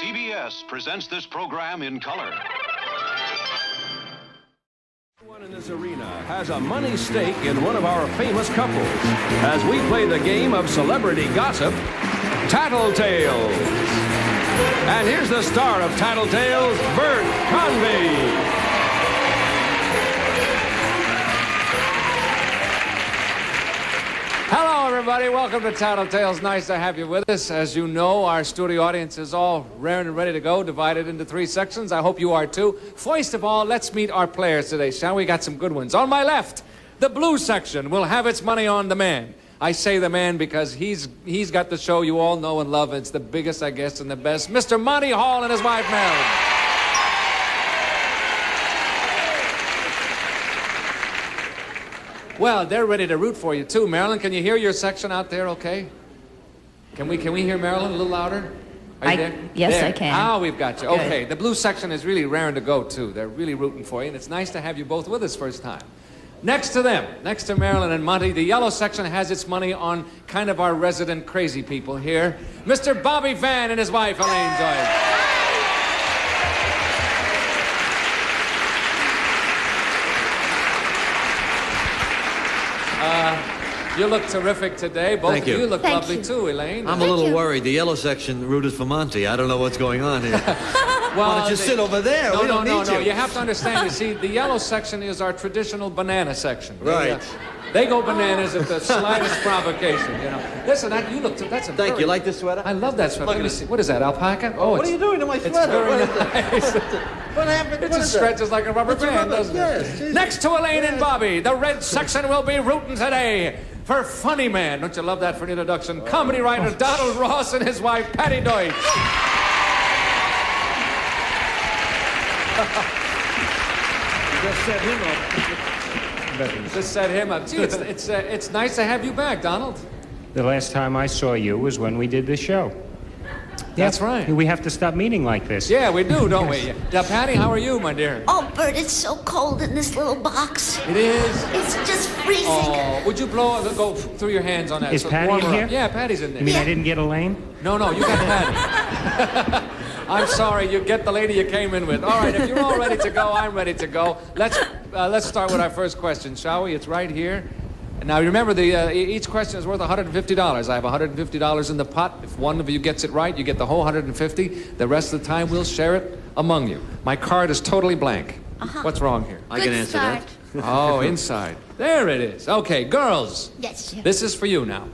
CBS presents this program in color. Everyone in this arena has a money stake in one of our famous couples as we play the game of celebrity gossip, Tattletales. And here's the star of Tattletales, Bert Convy. Hello, everybody. Welcome to Tattletales. Nice to have you with us. As you know, our studio audience is all raring and ready to go, divided into 3 sections. I hope you are, too. First of all, let's meet our players today, shall we? Got some good ones. On my left, the blue section will have its money on the man. I say the man because he's got the show you all know and love. It's the biggest, I guess, and the best. Mr. Monty Hall and his wife, Marilyn. Well, they're ready to root for you, too. Marilyn, can you hear your section out there okay? Can we hear Marilyn a little louder? Are you there? Yes, there. I can. Ah, we've got you. Good. Okay, the blue section is really raring to go, too. They're really rooting for you, and it's nice to have you both with us first time. Next to them, next to Marilyn and Monty, the yellow section has its money on kind of our resident crazy people here. Mr. Bobby Van and his wife, Elaine, Joyce. You look terrific today. Both Thank of you. you look Thank lovely, you. too, Elaine. I'm a little worried. The yellow section rooted for Monty. I don't know what's going on here. Well, Why don't you sit over there? No, We no, don't no, need no. you. You have to understand. You see, the yellow section is our traditional banana section. Right. They go bananas at the slightest provocation, you know. Listen, that's a Thank you. Like this sweater? I love that sweater. Look Let at me it. see. What is that, alpaca? Oh, What are you doing to my It's sweater? very What nice. is What happened? It What just is that? stretches like a rubber It's a band, rubber- doesn't yes, it? Jesus. Next to Elaine and Bobby, the red section will be rooting today for Funny Man. Don't you love that for an introduction? Comedy writer Donald Ross and his wife, Patti Deutch. Just set him up. Just set him up. Gee, it's nice to have you back, Donald. The last time I saw you was when we did the show. That's right. We have to stop meeting like this. Yeah, we do, don't we? Now, Patti, how are you, my dear? Oh, Bert, it's so cold in this little box. It is. It's just freezing. Oh, would you go through your hands on that? Is Patti warm in her up. here? Yeah, Patty's in there. You mean I didn't get Elaine? No, you got Patti. I'm sorry, you get the lady you came in with. All right, if you're all ready to go, I'm ready to go. Let's start with our first question, shall we? It's right here. Now, remember, each question is worth $150. I have $150 in the pot. If one of you gets it right, you get the whole $150. The rest of the time, we'll share it among you. My card is totally blank. What's wrong here? I can answer that. Oh, inside. There it is. Okay, girls. Yes, sir. This is for you now.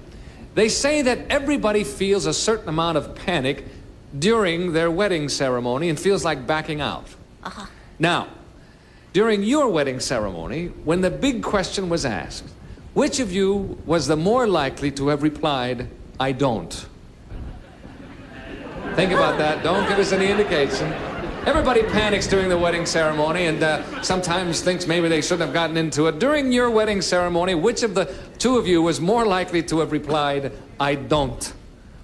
They say that everybody feels a certain amount of panic during their wedding ceremony and feels like backing out. Now, during your wedding ceremony, when the big question was asked, which of you was the more likely to have replied, I don't? Think about that. Don't give us any indication. Everybody panics during the wedding ceremony and sometimes thinks maybe they shouldn't have gotten into it. During your wedding ceremony, which of the two of you was more likely to have replied, I don't?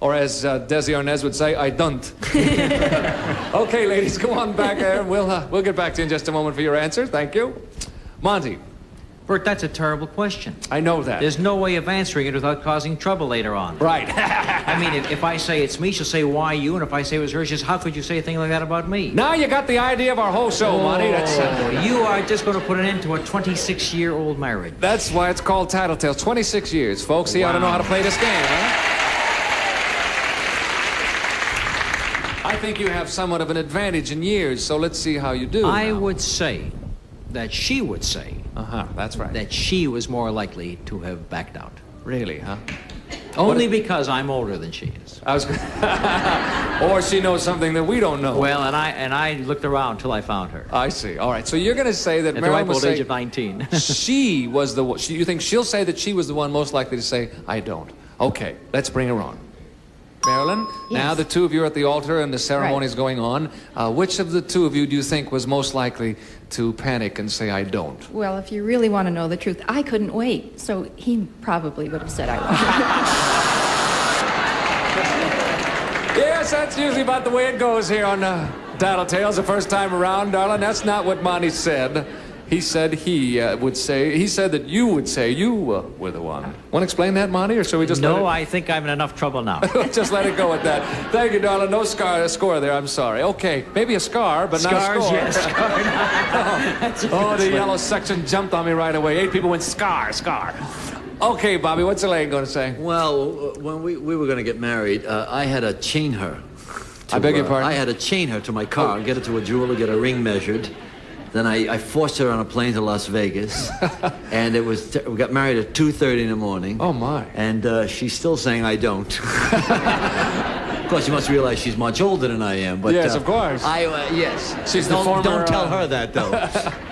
Or as Desi Arnaz would say, I don't. Okay, ladies, go on back there. We'll get back to you in just a moment for your answer. Thank you. Monty. Bert, that's a terrible question. I know that. There's no way of answering it without causing trouble later on. Right. I mean, if I say it's me, she'll say, why you? And if I say it was her, she says, how could you say a thing like that about me? Now you got the idea of our whole show, Monty. You are just going to put an end to a 26-year-old marriage. That's why it's called Tattletales. 26 years, folks. He ought to know how to play this game, huh? I think you have somewhat of an advantage in years, so let's see how you do. I would say that she would say that's right. that she was more likely to have backed out. Really, huh? Only because I'm older than she is. I was or she knows something that we don't know. Well, and I looked around till I found her. I see. All right, so you're going to say that At the Marilyn ripe will old say age of 19. she was the one. You think she'll say that she was the one most likely to say, I don't. Okay, let's bring her on. Marilyn, now the two of you are at the altar and the ceremony is going on. Which of the two of you do you think was most likely to panic and say, I don't? Well, if you really want to know the truth, I couldn't wait, so he probably would have said I won't. Yes, that's usually about the way it goes here on Tattletales the first time around, darling. That's not what Monty said. He said he said that you would say you were the one. Want to explain that, Monty, or should we just No, I think I'm in enough trouble now. just let it go at that? Thank you, darling. No score there. I'm sorry. Okay, maybe a scar, but not a Scars, score. yes. Oh, the yellow section jumped on me right away. 8 people went scar. Okay, Bobby, what's Elaine going to say? Well, when we were going to get married, I had to chain her. I beg your pardon? I had to chain her to my car, get her to a jeweler, get her ring measured. Then I forced her on a plane to Las Vegas, and we got married at 2:30 in the morning. Oh, my. And she's still saying I don't. Of course, you must realize she's much older than I am. But, yes, of course. Yes. She's the former... Don't tell her that, though.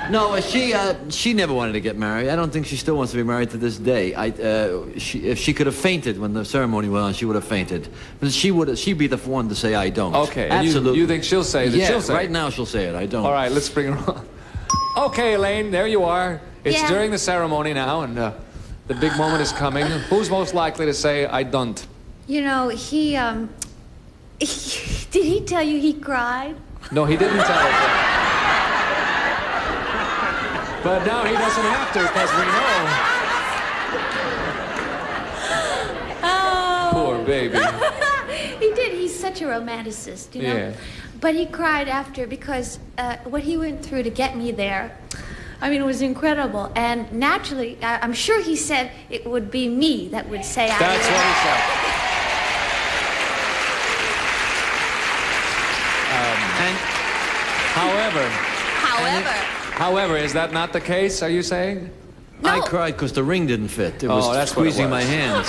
No, she never wanted to get married. I don't think she still wants to be married to this day. If she could have fainted when the ceremony went on, she would have fainted. But she'd be the one to say I don't. Okay. Absolutely. You think she'll say that? Yeah, she'll say right now she'll say it. I don't. All right, let's bring her on. Okay, Elaine, there you are. It's during the ceremony now, and the big moment is coming. Who's most likely to say I don't? You know, he did he tell you he cried? No, he didn't tell us that. But now he doesn't have to, because we know. Oh. Poor baby. He did. He's such a romanticist, you know. Yeah. But he cried after because what he went through to get me there, I mean, it was incredible. And naturally, I'm sure he said it would be me that would say I. That's what he said. However, is that not the case, are you saying? No. I cried because the ring didn't fit. It was that's what it squeezing was. my hands.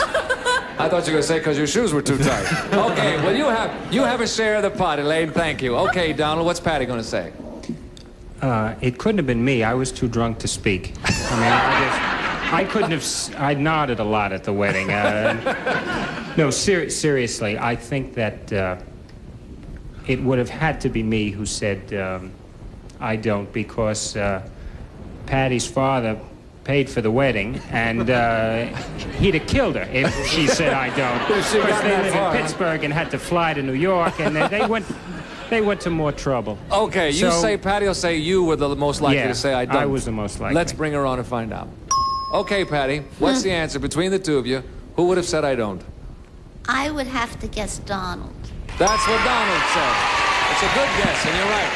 I thought you were going to say because your shoes were too tight. Okay, well, you have a share of the pot, Elaine. Thank you. Okay, Donald, what's Patti going to say? It couldn't have been me. I was too drunk to speak. I mean, I couldn't have... I nodded a lot at the wedding. No, seriously, I think that it would have had to be me who said I don't, because Patti's father paid for the wedding, and he'd have killed her if she said I don't. Because they live in Pittsburgh and had to fly to New York, and they went to more trouble. Okay, you say Patti will say you were the most likely to say I don't. I was the most likely. Let's bring her on and find out. Okay, Patti, what's the answer between the two of you? Who would have said I don't? I would have to guess Donald. That's what Donald said. It's a good guess, and you're right.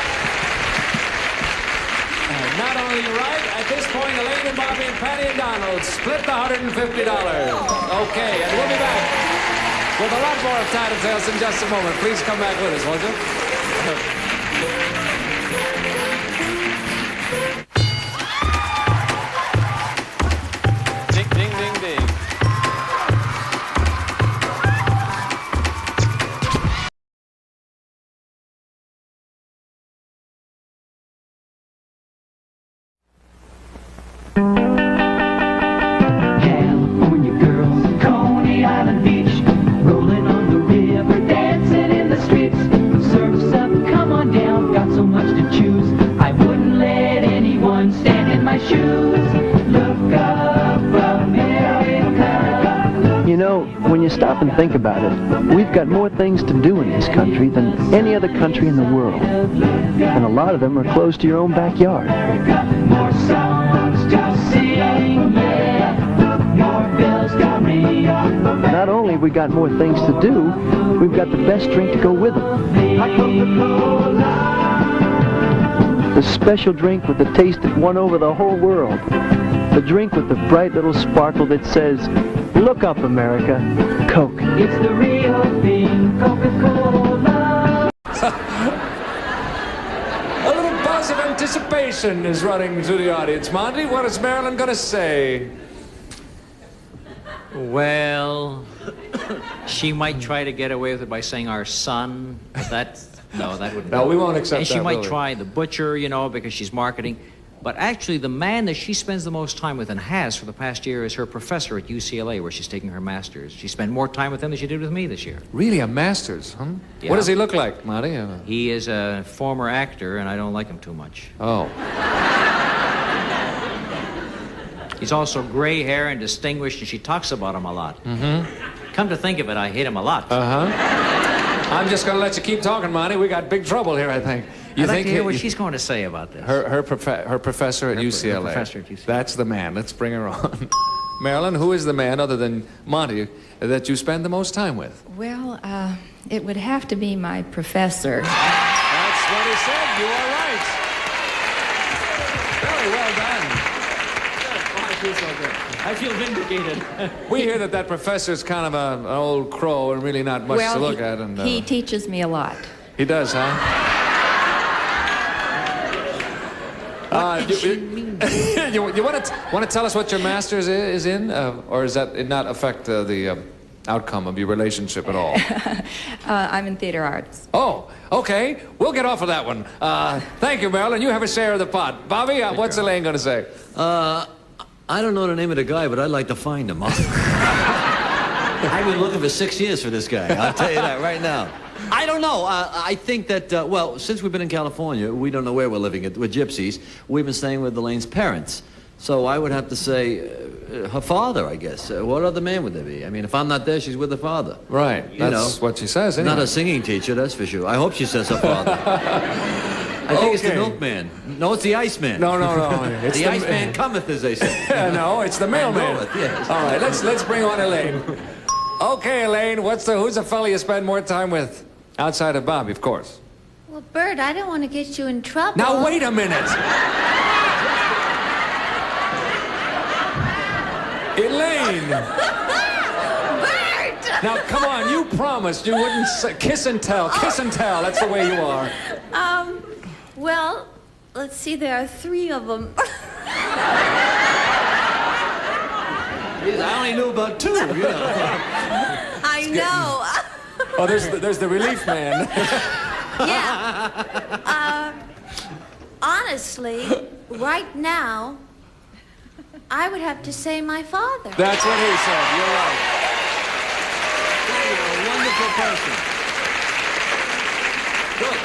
Not only are you right, at this point, Elaine and Bobby and Patti and Donald split the $150. Okay, and we'll be back with a lot more of Tattletales in just a moment. Please come back with us, won't you? Ding, ding, ding, ding. California girls, Coney Island Beach, rolling on the river, dancing in the streets. Surf's up, come on down, got so much to choose. I wouldn't let anyone stand in my shoes. Look up, America. You know, when you stop and think about it, we've got more things to do in this country than any other country in the world. And a lot of them are close to your own backyard. More songs to sing, yeah. More bells to ring. Not only have we got more things to do, we've got the best drink to go with them. The special drink with the taste that won over the whole world. The drink with the bright little sparkle that says, "Look up, America, Coke." It's the real thing, Coca-Cola. A little buzz of anticipation is running through the audience. Monty, what is Marilyn going to say? Well, she might try to get away with it by saying our son, but that wouldn't. No, we won't accept and that. she might will we? try the butcher, you know, because she's marketing. But actually, the man that she spends the most time with and has for the past year is her professor at UCLA, where she's taking her master's. She spent more time with him than she did with me this year. Really, a master's, huh? Yeah. What does he look like, Monty? He is a former actor, and I don't like him too much. Oh. He's also gray hair and distinguished, and she talks about him a lot. Mm-hmm. Come to think of it, I hate him a lot. Uh-huh. I'm just going to let you keep talking, Monty. We got big trouble here, I think. I'd like to hear what she's going to say about this. Her professor at UCLA. Her professor at UCLA. That's the man. Let's bring her on. Marilyn, who is the man, other than Monty, that you spend the most time with? Well, it would have to be my professor. That's what he said. You are right. Very well done. Oh, I feel so good. I feel vindicated. We hear that professor's kind of an old crow and really not much to look at. And he teaches me a lot. He does, huh? You want to tell us what your master's is in, or does that not affect the outcome of your relationship at all? I'm in theater arts. Oh, okay. We'll get off of that one. Thank you, Marilyn. You have a share of the pot. Bobby, what's Elaine going to say? I don't know the name of the guy, but I'd like to find him. I've been looking for 6 years for this guy. I'll tell you that right now. I don't know. I think that, well, since we've been in California, we don't know where we're living. We're gypsies. We've been staying with Elaine's parents. So I would have to say her father, I guess. What other man would there be? I mean, if I'm not there, she's with her father. Right. That's what she says, anyway. Not a singing teacher, that's for sure. I hope she says her father. I think it's the milkman. No, it's the Iceman. No. It's the Iceman cometh, as they say. No, it's the mailman. Yes. All right, let's bring on Elaine. Okay, Elaine, who's the fella you spend more time with? Outside of Bobby, of course. Well, Bert, I don't want to get you in trouble. Now, wait a minute. Elaine! Bert! Now, come on, you promised you wouldn't kiss and tell. Kiss and tell, that's the way you are. Well, let's see, there are 3 of them. I only knew about 2, you know. I know. Oh, there's the relief man. Yeah. Honestly, right now, I would have to say my father. That's what he said. You're right. You're a wonderful person. Good.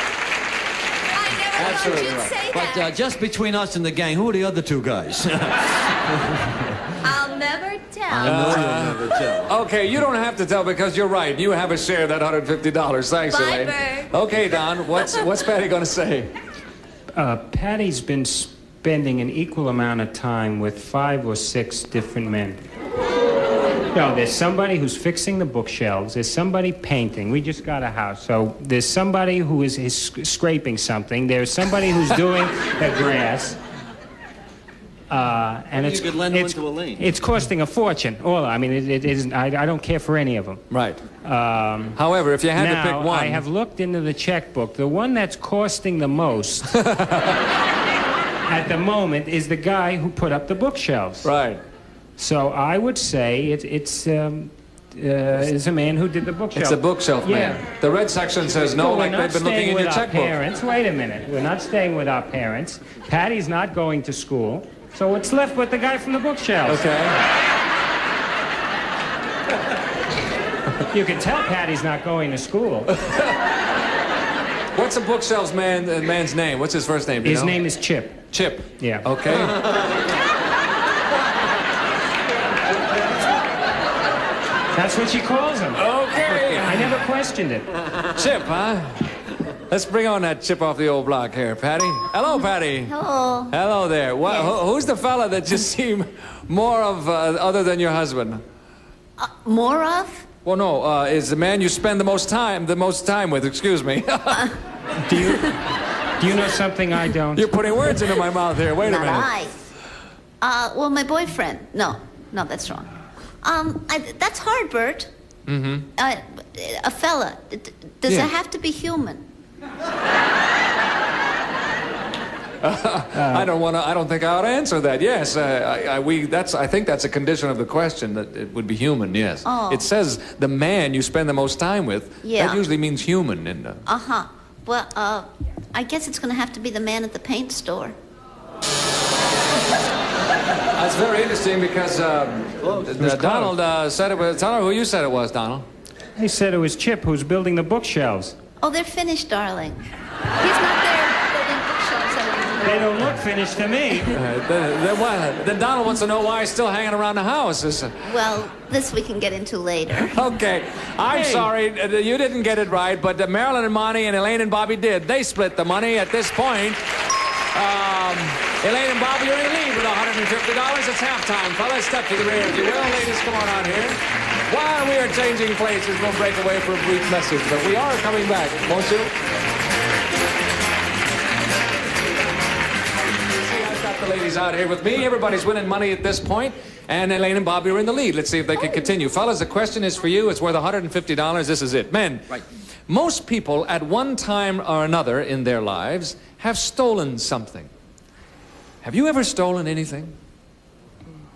I never thought you'd say that. But just between us and the gang, who are the other 2 guys? I'll never tell. I know you'll never tell. Okay, you don't have to tell because you're right. You have a share of that $150. Thanks, Bye, Elaine. Bert. Okay, Don, what's Patti going to say? Patty's been spending an equal amount of time with 5 or 6 different men. No, there's somebody who's fixing the bookshelves. There's somebody painting. We just got a house. So there's somebody who is scraping something. There's somebody who's doing the grass. And you could lend one to Elaine. It's costing a fortune. I mean, it isn't. I don't care for any of them. Right. However, if you had to pick one, I have looked into the checkbook. The one that's costing the most at the moment is the guy who put up the bookshelves. Right. So I would say it's a man who did the bookshelf. It's a bookshelf man. The red section says no, like they've been looking in your checkbook. Parents. Wait a minute. We're not staying with our parents. Patty's not going to school. So it's left with the guy from the bookshelves. Okay. You can tell Patty's not going to school. What's the bookshelves man's name? What's his first name? His name is Chip. Chip. Yeah. Okay. That's what she calls him. Okay. I never questioned it. Chip, huh? Let's bring on that Chip off the old block here. Patti? Hello, Patti. Hello. Hello there. Who's the fella that you see more of other than your husband? More of? Well, no, is the man you spend the most time with, excuse me. Do you know something I don't? You're putting words into my mouth here. Wait a minute. Not I. Well, my boyfriend. No, that's wrong. That's hard, Bert. Mm-hmm. A fella. Does it have to be human? I don't think I ought to answer that. Yes, I think that's a condition of the question, that it would be human. Yes. Oh. It says the man you spend the most time with. Yeah. That usually means human. Well, I guess it's going to have to be the man at the paint store. That's very interesting because Donald said it was. Tell her who you said it was, Donald. He said it was Chip who's building the bookshelves. Oh, they're finished, darling. He's not there building bookshelves anymore. They don't look finished to me. Then Donald wants to know why he's still hanging around the house. Well, this we can get into later. Okay. I'm sorry, you didn't get it right, but Marilyn and Monty and Elaine and Bobby did. They split the money at this point. Elaine and Bobby are in the lead with $150. It's halftime. Fellas, step to the rear if you will. Ladies, come on out here. While we are changing places, we'll break away for a brief message, but we are coming back, won't you? See, I've got the ladies out here with me. Everybody's winning money at this point, and Elaine and Bobby are in the lead. Let's see if they can continue. Fellas, the question is for you. It's worth $150. This is it. Men, Right. most people at one time or another in their lives have stolen something. Have you ever stolen anything?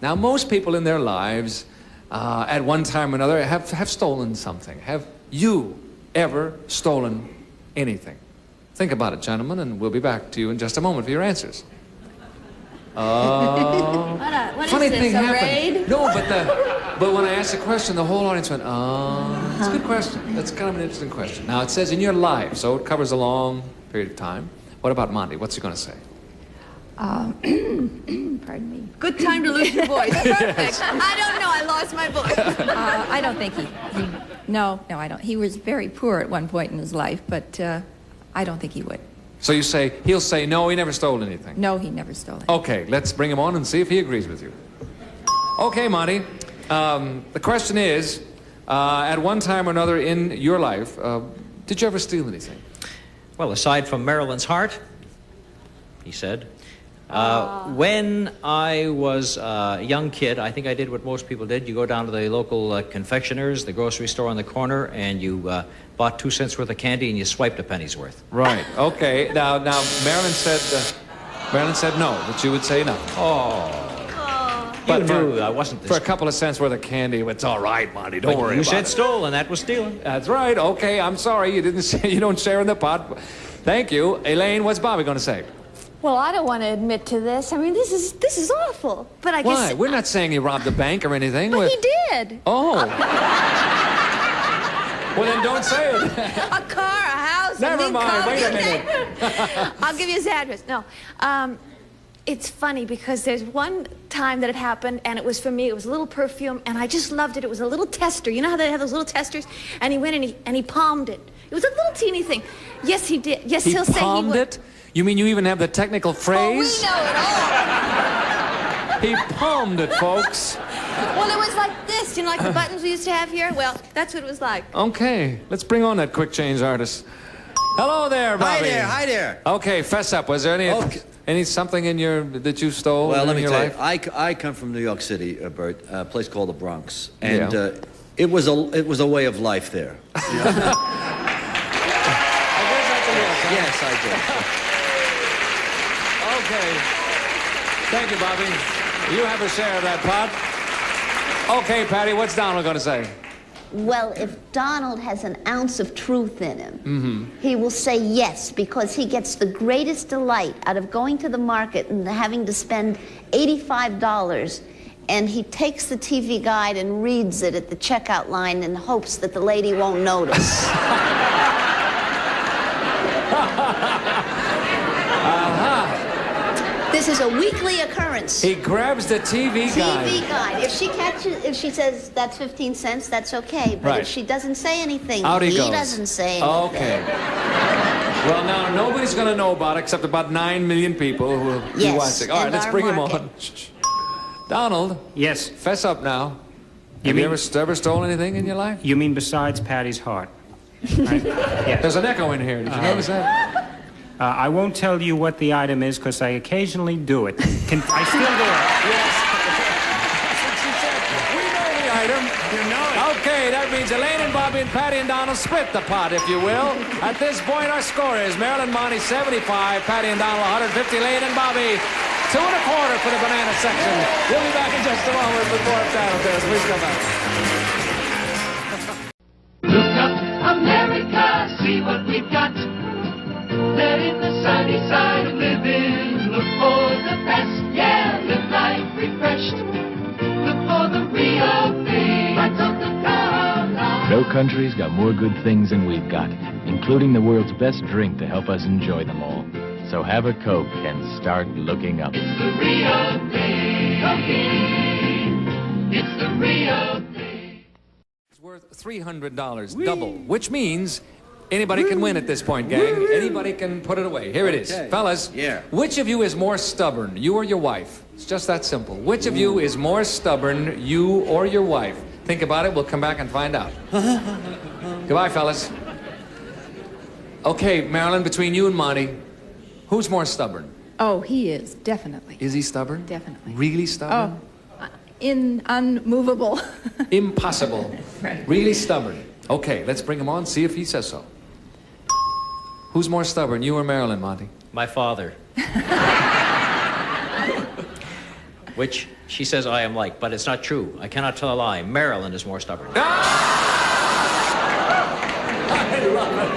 Now, most people in their lives at one time or another have stolen something. Have you ever stolen anything? Think about it, gentlemen, and we'll be back to you in just a moment for your answers. What Funny is this, thing a happened. raid? No, but when I asked the question, the whole audience went, It's a good question. That's kind of an interesting question. Now, it says in your life, so it covers a long period of time. What about Monty? What's he going to say? Pardon me. Good time to lose your voice. Perfect. I don't know. I lost my voice. I don't think he no, I don't. He was very poor at one point in his life, but I don't think he would. So you say, he'll say, no, he never stole anything. No, he never stole it. Okay, let's bring him on and see if he agrees with you. Okay, Monty. The question is, at one time or another in your life, did you ever steal anything? Well, aside from Marilyn's heart, he said. When I was a young kid, I think I did what most people did. You go down to the local confectioners, the grocery store on the corner, and you bought 2 cents worth of candy and you swiped a penny's worth. Right. Okay. Now, Marilyn said no, but you would say no. Oh. But you knew I wasn't for a couple of cents worth of candy. It's all right, Monty. Don't worry you about said it. stole, and that was stealing. That's right. Okay. I'm sorry. You didn't say you don't share in the pot. Thank you, Elaine. What's Bobby going to say? Well, I don't want to admit to this. I mean, this is awful. But I Why? guess... We're not saying he robbed a bank or anything. But he did. Oh. Well, then don't say it. A car, a house. Never mind. Wait a minute. I'll give you his address. No. It's funny because there's one time that it happened, and it was for me. It was a little perfume, and I just loved it. It was a little tester. You know how they have those little testers? And he went and he palmed it. It was a little teeny thing. Yes, he did. Yes, he'll say he would. Palmed it? You mean you even have the technical phrase? Oh, we know it all. He palmed it, folks. Well, it was like this. You know, like the buttons we used to have here? Well, that's what it was like. Okay, let's bring on that quick change artist. Hello there, Bobby. Hi there. Okay, fess up. Was there any something in that you stole Well, let in me your tell life? you, I come from New York City, Bert, a place called the Bronx, and it was a way of life there. I guess that's a yes, huh? Yes, I did. Okay. Thank you, Bobby. You have a share of that pot. Okay, Patti, what's Donald going to say? Well, if Donald has an ounce of truth in him, he will say yes, because he gets the greatest delight out of going to the market and having to spend $85, and he takes the TV guide and reads it at the checkout line in hopes that the lady won't notice. This is a weekly occurrence. He grabs the TV guide. TV guide. If she says that's 15 cents, that's okay. But if she doesn't say anything, Out he goes. doesn't say anything. Okay. Well, now nobody's going to know about it except about 9 million people who will be watching. All right, let's bring him on. Donald. Yes. Fess up now. Have you ever stolen anything in your life? You mean besides Patty's heart? Right? Yes. There's an echo in here. Did you notice that? I won't tell you what the item is because I occasionally do it. I still do it. Yes. That's what she said. We know the item. You know it. Okay, that means Elaine and Bobby and Patti and Donald split the pot, if you will. At this point, our score is Marilyn Monty 75, Patti and Donald 150, Elaine and Bobby 2 1/4 for the banana section. We'll be back in just a moment with more of Tattletales. Please come back. Look up, America, see what we've got. Let in the sunny side of living. Look for the best, yeah, live life refreshed. Look for the real thing. Lights on the car. No country's got more good things than we've got, including the world's best drink to help us enjoy them all. So have a Coke and start looking up. It's the real thing. It's the real thing. It's worth $300, double, which means anybody can win at this point, gang. Anybody can put it away. Here it is. Fellas, which of you is more stubborn, you or your wife? It's just that simple. Which of you is more stubborn, you or your wife? Think about it. We'll come back and find out. Goodbye, fellas. Okay, Marilyn, between you and Monty, who's more stubborn? Oh, he is, definitely. Is he stubborn? Definitely. Really stubborn? Oh, unmovable. Impossible. Right. Really stubborn. Okay, let's bring him on, see if he says so. Who's more stubborn, you or Marilyn, Monty? My father. Which she says I am like, but it's not true. I cannot tell a lie. Marilyn is more stubborn. I love it.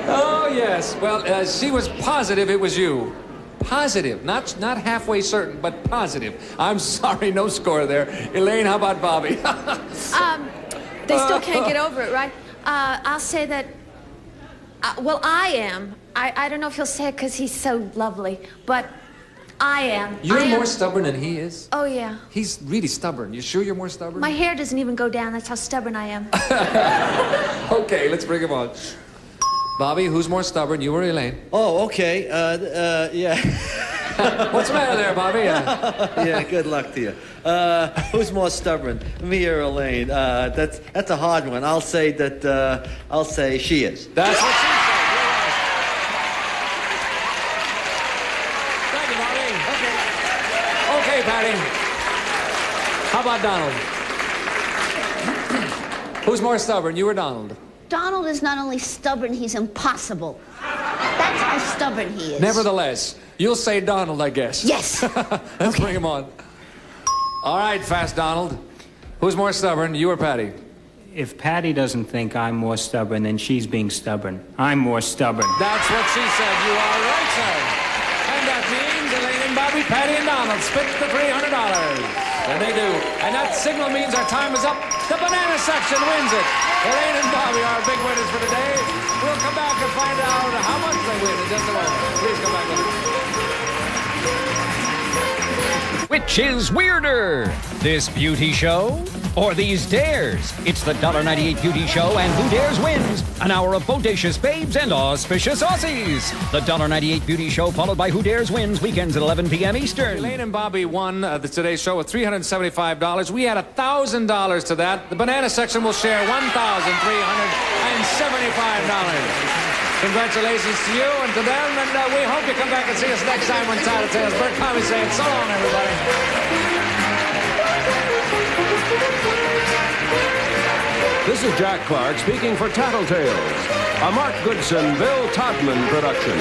Oh, yes. Well, she was positive it was you. Positive. Not halfway certain, but positive. I'm sorry, no score there. Elaine, how about Bobby? They still can't get over it, right? I'll say that, well, I am. I don't know if he'll say it because he's so lovely, but I am. You're more stubborn than he is? Oh, yeah. He's really stubborn. You sure you're more stubborn? My hair doesn't even go down. That's how stubborn I am. Okay, let's bring him on. Bobby, who's more stubborn, you or Elaine? Oh, okay. Yeah. What's the matter there, Bobby? Yeah, good luck to you. Who's more stubborn, me or Elaine? That's a hard one. I'll say she is. That's what she said. Thank you, Bobby. Okay, Patti. How about Donald? Who's more stubborn, you or Donald? Donald is not only stubborn, he's impossible. That's how stubborn he is. Nevertheless, you'll say Donald, I guess. Yes. Let's bring him on. All right, Fast Donald. Who's more stubborn, you or Patti? If Patti doesn't think I'm more stubborn, then she's being stubborn. I'm more stubborn. That's what she said. You are right, sir. And that means Elaine and Bobby, Patti and Donald split the $300. And they do. And that signal means our time is up. The banana section wins it. Elaine and Bobby are big winners for today. We'll come back and find out how much they win in just a moment. Please come back with us. Which is weirder, this beauty show or these dares? It's the $1.98 Beauty Show, and who dares wins an hour of bodacious babes and auspicious Aussies. The $1.98 Beauty Show, followed by Who Dares Wins, weekends at 11 p.m. Eastern. Elaine and Bobby won today's show with $375. We had $1,000 to that. The banana section will share $1,375. Congratulations to you and to them, and we hope you come back and see us next time on Tattletales. Bert Conley saying so long, everybody. This is Jack Clark speaking for Tattletales, a Mark Goodson, Bill Todman production.